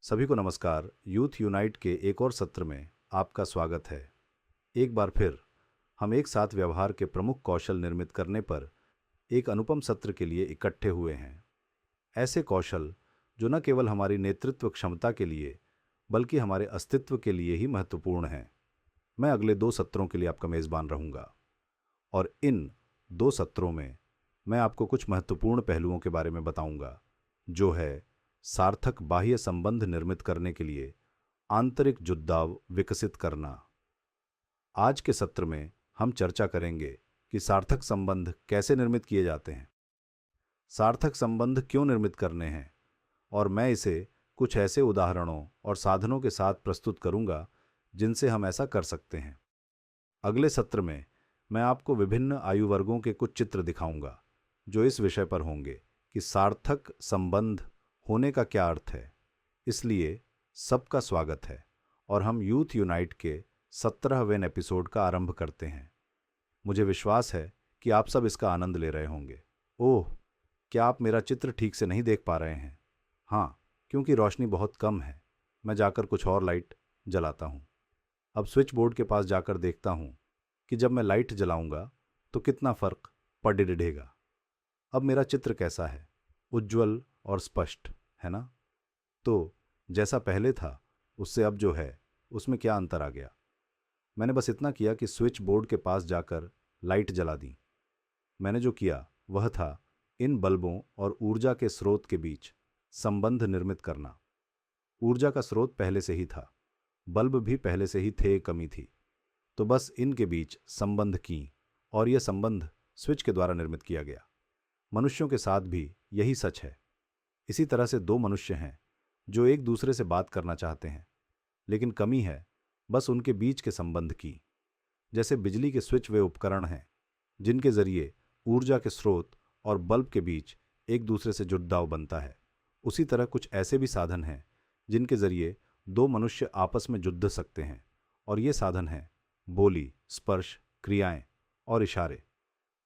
सभी को नमस्कार। यूथ यूनाइट के एक और सत्र में आपका स्वागत है। एक बार फिर हम एक साथ व्यवहार के प्रमुख कौशल निर्मित करने पर एक अनुपम सत्र के लिए इकट्ठे हुए हैं। ऐसे कौशल जो न केवल हमारी नेतृत्व क्षमता के लिए बल्कि हमारे अस्तित्व के लिए ही महत्वपूर्ण हैं। मैं अगले 2 सत्रों के लिए आपका मेज़बान रहूँगा और इन 2 सत्रों में मैं आपको कुछ महत्वपूर्ण पहलुओं के बारे में बताऊँगा, जो है सार्थक बाह्य संबंध निर्मित करने के लिए आंतरिक जुड़ाव विकसित करना। आज के सत्र में हम चर्चा करेंगे कि सार्थक संबंध कैसे निर्मित किए जाते हैं, सार्थक संबंध क्यों निर्मित करने हैं, और मैं इसे कुछ ऐसे उदाहरणों और साधनों के साथ प्रस्तुत करूंगा जिनसे हम ऐसा कर सकते हैं। अगले सत्र में मैं आपको विभिन्न आयु वर्गों के कुछ चित्र दिखाऊंगा जो इस विषय पर होंगे कि सार्थक संबंध होने का क्या अर्थ है। इसलिए सबका स्वागत है और हम यूथ यूनाइट के 17वें एपिसोड का आरंभ करते हैं। मुझे विश्वास है कि आप सब इसका आनंद ले रहे होंगे। ओह, क्या आप मेरा चित्र ठीक से नहीं देख पा रहे हैं? हाँ, क्योंकि रोशनी बहुत कम है। मैं जाकर कुछ और लाइट जलाता हूँ। अब स्विच बोर्ड के पास जाकर देखता हूँ कि जब मैं लाइट जलाऊंगा तो कितना फर्क पड़ेगा। अब मेरा चित्र कैसा है? उज्ज्वल और स्पष्ट है ना? तो जैसा पहले था उससे अब जो है उसमें क्या अंतर आ गया? मैंने बस इतना किया कि स्विच बोर्ड के पास जाकर लाइट जला दी। मैंने जो किया वह था इन बल्बों और ऊर्जा के स्रोत के बीच संबंध निर्मित करना। ऊर्जा का स्रोत पहले से ही था, बल्ब भी पहले से ही थे, कमी थी, तो बस इनके बीच संबंध की, और यह संबंध स्विच के द्वारा निर्मित किया गया। मनुष्यों के साथ भी यही सच है। इसी तरह से 2 मनुष्य हैं जो एक दूसरे से बात करना चाहते हैं, लेकिन कमी है बस उनके बीच के संबंध की। जैसे बिजली के स्विच वे उपकरण हैं जिनके जरिए ऊर्जा के स्रोत और बल्ब के बीच एक दूसरे से जुड़ाव बनता है, उसी तरह कुछ ऐसे भी साधन हैं जिनके जरिए 2 मनुष्य आपस में जुड़ सकते हैं, और ये साधन हैं बोली, स्पर्श, क्रियाएं और इशारे।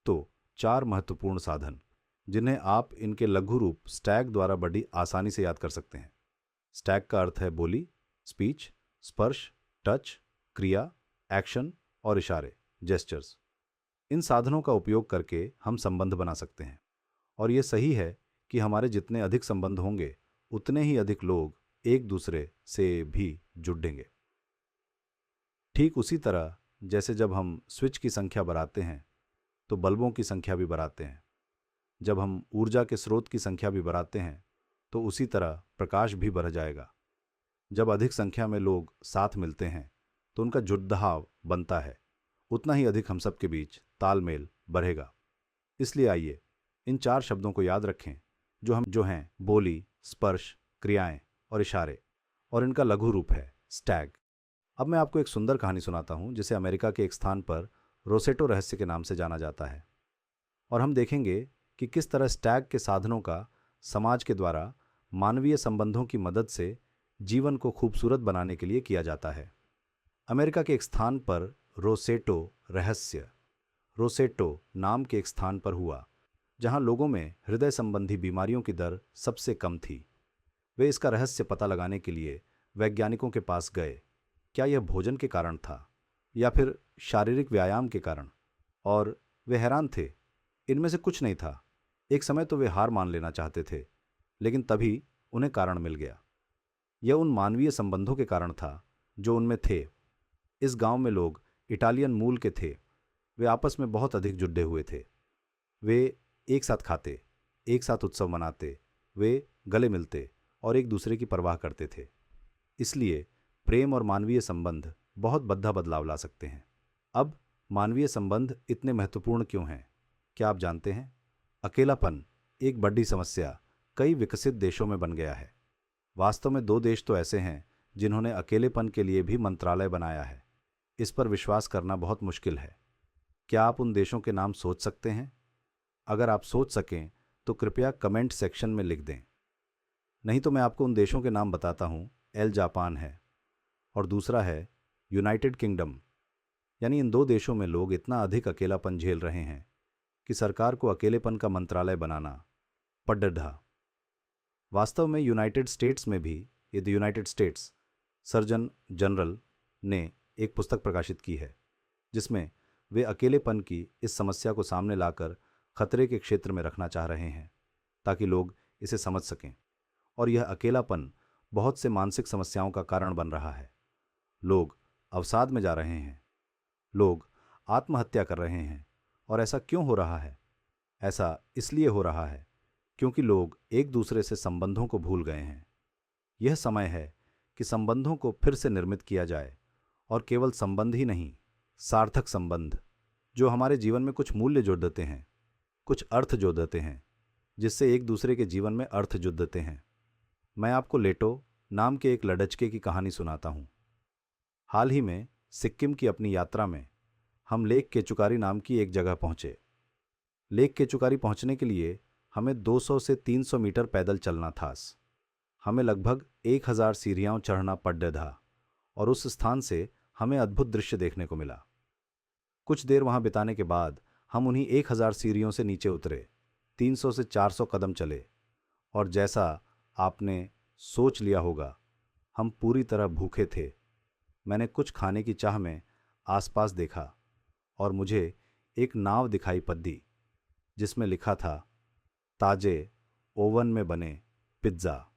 तो 4 महत्वपूर्ण साधन जिन्हें आप इनके लघु रूप स्टैग द्वारा बड़ी आसानी से याद कर सकते हैं। स्टैग का अर्थ है बोली, स्पीच, स्पर्श, टच, क्रिया, एक्शन और इशारे, जेस्चर्स। इन साधनों का उपयोग करके हम संबंध बना सकते हैं, और ये सही है कि हमारे जितने अधिक संबंध होंगे उतने ही अधिक लोग एक दूसरे से भी जुड़ेंगे। ठीक उसी तरह जैसे जब हम स्विच की संख्या बढ़ाते हैं तो बल्बों की संख्या भी बढ़ाते हैं। जब हम ऊर्जा के स्रोत की संख्या भी बढ़ाते हैं तो उसी तरह प्रकाश भी बढ़ जाएगा। जब अधिक संख्या में लोग साथ मिलते हैं तो उनका जुड़ाव बनता है, उतना ही अधिक हम सबके बीच तालमेल बढ़ेगा। इसलिए आइए इन 4 शब्दों को याद रखें जो हैं बोली, स्पर्श, क्रियाएं और इशारे, और इनका लघु रूप है स्टैग। अब मैं आपको एक सुंदर कहानी सुनाता हूं जिसे अमेरिका के एक स्थान पर रोसेटो रहस्य के नाम से जाना जाता है, और हम देखेंगे कि किस तरह स्टैग के साधनों का समाज के द्वारा मानवीय संबंधों की मदद से जीवन को खूबसूरत बनाने के लिए किया जाता है। अमेरिका के एक स्थान पर रोसेटो रहस्य रोसेटो नाम के एक स्थान पर हुआ जहां लोगों में हृदय संबंधी बीमारियों की दर सबसे कम थी। वे इसका रहस्य पता लगाने के लिए वैज्ञानिकों के पास गए। क्या यह भोजन के कारण था या फिर शारीरिक व्यायाम के कारण? और वे हैरान थे, इनमें से कुछ नहीं था। एक समय तो वे हार मान लेना चाहते थे, लेकिन तभी उन्हें कारण मिल गया। यह उन मानवीय संबंधों के कारण था जो उनमें थे। इस गांव में लोग इटालियन मूल के थे। वे आपस में बहुत अधिक जुड़े हुए थे। वे एक साथ खाते, एक साथ उत्सव मनाते, वे गले मिलते और एक दूसरे की परवाह करते थे। इसलिए प्रेम और मानवीय संबंध बहुत बड़ा बदलाव ला सकते हैं। अब मानवीय संबंध इतने महत्वपूर्ण क्यों हैं, क्या आप जानते हैं? अकेलापन एक बड़ी समस्या कई विकसित देशों में बन गया है। वास्तव में 2 देश तो ऐसे हैं जिन्होंने अकेलेपन के लिए भी मंत्रालय बनाया है। इस पर विश्वास करना बहुत मुश्किल है। क्या आप उन देशों के नाम सोच सकते हैं? अगर आप सोच सकें तो कृपया कमेंट सेक्शन में लिख दें। नहीं तो मैं आपको उन देशों के नाम बताता हूँ। जापान है और दूसरा है यूनाइटेड किंगडम। यानी इन 2 देशों में लोग इतना अधिक अकेलापन झेल रहे हैं कि सरकार को अकेलेपन का मंत्रालय बनाना पड़ रहा। वास्तव में यूनाइटेड स्टेट्स में भी the United states surgeon general ने एक पुस्तक प्रकाशित की है जिसमें वे अकेलेपन की इस समस्या को सामने लाकर खतरे के क्षेत्र में रखना चाह रहे हैं ताकि लोग इसे समझ सकें। और यह अकेलापन बहुत से मानसिक समस्याओं का कारण बन रहा है। लोग अवसाद में जा रहे हैं, लोग आत्महत्या कर रहे हैं। और ऐसा क्यों हो रहा है? ऐसा इसलिए हो रहा है क्योंकि लोग एक दूसरे से संबंधों को भूल गए हैं। यह समय है कि संबंधों को फिर से निर्मित किया जाए, और केवल संबंध ही नहीं, सार्थक संबंध जो हमारे जीवन में कुछ मूल्य जोड़ देते हैं, कुछ अर्थ जोड़ देते हैं, जिससे एक दूसरे के जीवन में अर्थ जुड़ देते हैं। मैं आपको लेटो नाम के एक लड़चके की कहानी सुनाता हूँ। हाल ही में सिक्किम की अपनी यात्रा में हम लेक केचुकारी नाम की एक जगह पहुंचे। लेक केचुकारी पहुंचने के लिए हमें 200 से 300 मीटर पैदल चलना था। हमें लगभग 1000 सीढ़ियाँ चढ़ना पड़ था और उस स्थान से हमें अद्भुत दृश्य देखने को मिला। कुछ देर वहां बिताने के बाद हम उन्हीं 1000 सीढ़ियों से नीचे उतरे, 300 से 400 कदम चले, और जैसा आपने सोच लिया होगा, हम पूरी तरह भूखे थे। मैंने कुछ खाने की चाह में आसपास देखा और मुझे एक नाव दिखाई पड़ी जिसमें लिखा था, ताजे ओवन में बने पिज्ज़ा।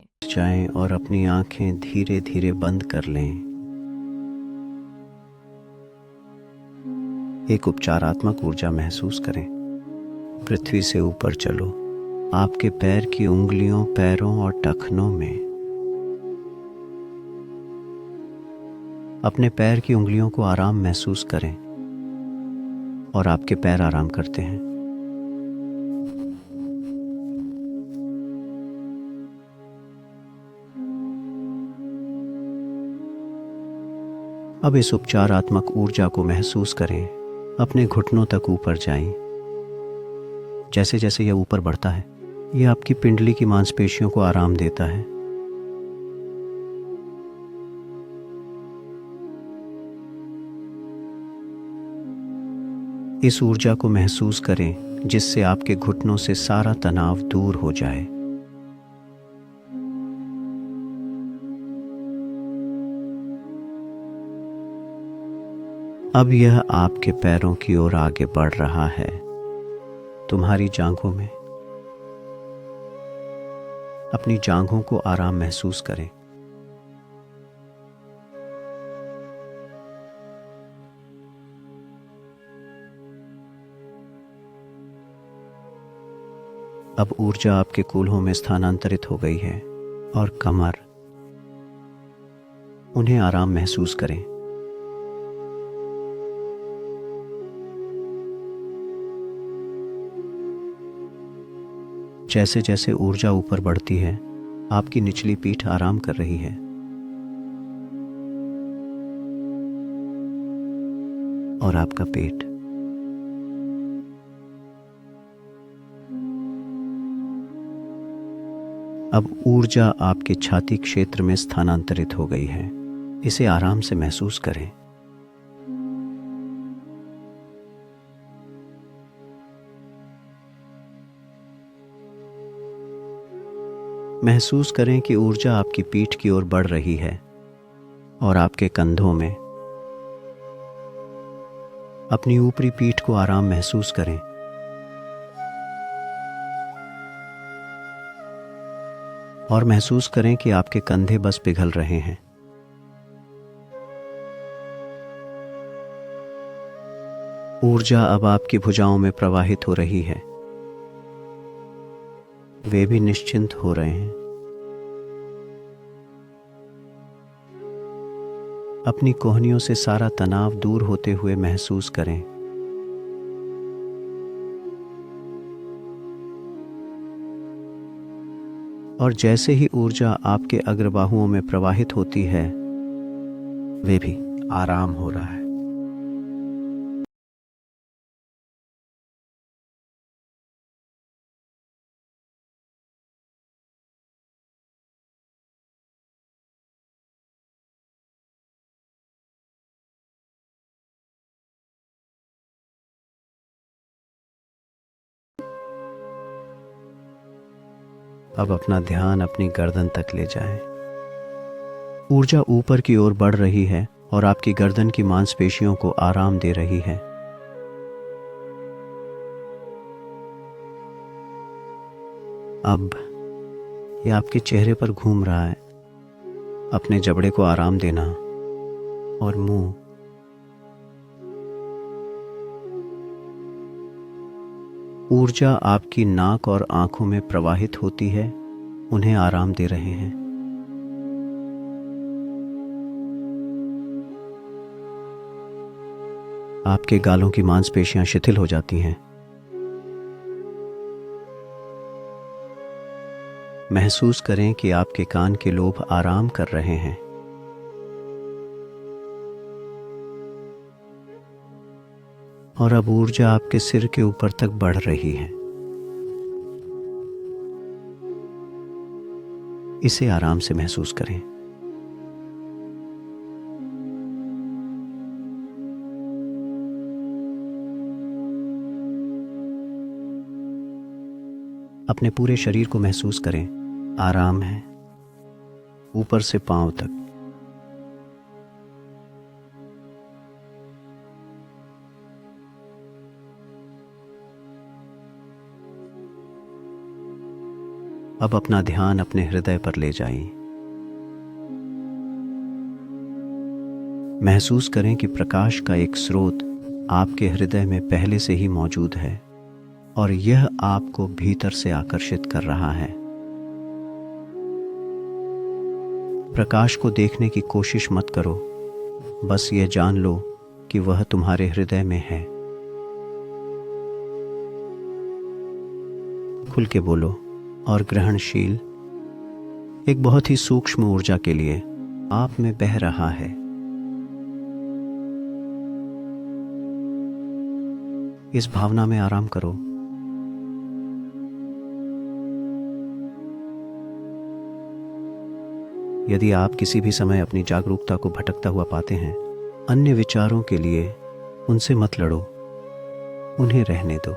जाएं और अपनी आंखें धीरे धीरे बंद कर लें। एक उपचारात्मक ऊर्जा महसूस करें। पृथ्वी से ऊपर चलो, आपके पैर की उंगलियों, पैरों और टखनों में। अपने पैर की उंगलियों को आराम महसूस करें और आपके पैर आराम करते हैं। अब इस उपचारात्मक ऊर्जा को महसूस करें। अपने घुटनों तक ऊपर जाएं। जैसे जैसे यह ऊपर बढ़ता है, यह आपकी पिंडली की मांसपेशियों को आराम देता है। इस ऊर्जा को महसूस करें जिससे आपके घुटनों से सारा तनाव दूर हो जाए। अब यह आपके पैरों की ओर आगे बढ़ रहा है। तुम्हारी जांघों में। अपनी जांघों को आराम महसूस करें। अब ऊर्जा आपके कूल्हों में स्थानांतरित हो गई है और कमर, उन्हें आराम महसूस करें। जैसे जैसे ऊर्जा ऊपर बढ़ती है, आपकी निचली पीठ आराम कर रही है। और आपका पेट। अब ऊर्जा आपके छाती क्षेत्र में स्थानांतरित हो गई है। इसे आराम से महसूस करें। महसूस करें कि ऊर्जा आपकी पीठ की ओर बढ़ रही है और आपके कंधों में। अपनी ऊपरी पीठ को आराम महसूस करें। और महसूस करें कि आपके कंधे बस पिघल रहे हैं। ऊर्जा अब आपकी भुजाओं में प्रवाहित हो रही है। वे भी निश्चिंत हो रहे हैं। अपनी कोहनियों से सारा तनाव दूर होते हुए महसूस करें। और जैसे ही ऊर्जा आपके अग्रबाहुओं में प्रवाहित होती है, वे भी आराम हो रहा है। अब अपना ध्यान अपनी गर्दन तक ले जाएं। ऊर्जा ऊपर की ओर बढ़ रही है और आपकी गर्दन की मांसपेशियों को आराम दे रही है। अब यह आपके चेहरे पर घूम रहा है। अपने जबड़े को आराम देना और मुंह। ऊर्जा आपकी नाक और आंखों में प्रवाहित होती है, उन्हें आराम दे रहे हैं। आपके गालों की मांसपेशियां शिथिल हो जाती हैं। महसूस करें कि आपके कान के लोब आराम कर रहे हैं। और अब ऊर्जा आपके सिर के ऊपर तक बढ़ रही है। इसे आराम से महसूस करें। अपने पूरे शरीर को महसूस करें। आराम है, ऊपर से पांव तक। अब अपना ध्यान अपने हृदय पर ले जाइए। महसूस करें कि प्रकाश का एक स्रोत आपके हृदय में पहले से ही मौजूद है और यह आपको भीतर से आकर्षित कर रहा है। प्रकाश को देखने की कोशिश मत करो, बस ये जान लो कि वह तुम्हारे हृदय में है। खुल के बोलो और ग्रहणशील, एक बहुत ही सूक्ष्म ऊर्जा के लिए आप में बह रहा है। इस भावना में आराम करो। यदि आप किसी भी समय अपनी जागरूकता को भटकता हुआ पाते हैं, अन्य विचारों के लिए उनसे मत लड़ो, उन्हें रहने दो।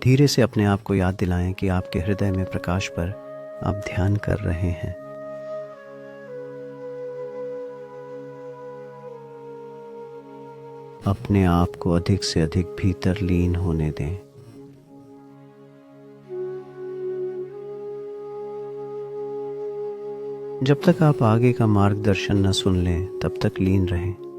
धीरे से अपने आप को याद दिलाएं कि आपके हृदय में प्रकाश पर आप ध्यान कर रहे हैं। अपने आप को अधिक से अधिक भीतर लीन होने दें। जब तक आप आगे का मार्गदर्शन न सुन लें, तब तक लीन रहें।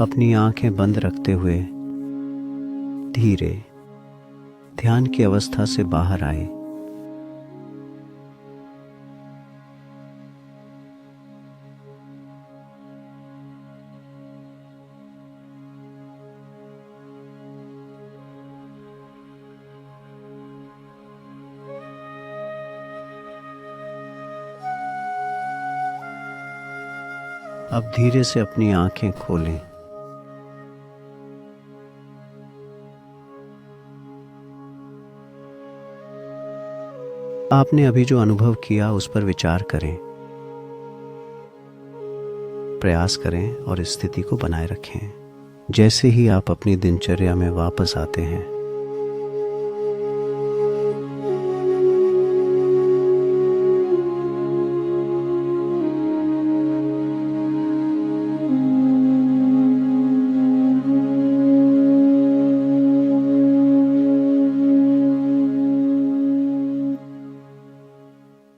अपनी आंखें बंद रखते हुए धीरे ध्यान की अवस्था से बाहर आए। अब धीरे से अपनी आंखें खोलें। आपने अभी जो अनुभव किया उस पर विचार करें, प्रयास करें और इस स्थिति को बनाए रखें। जैसे ही आप अपनी दिनचर्या में वापस आते हैं,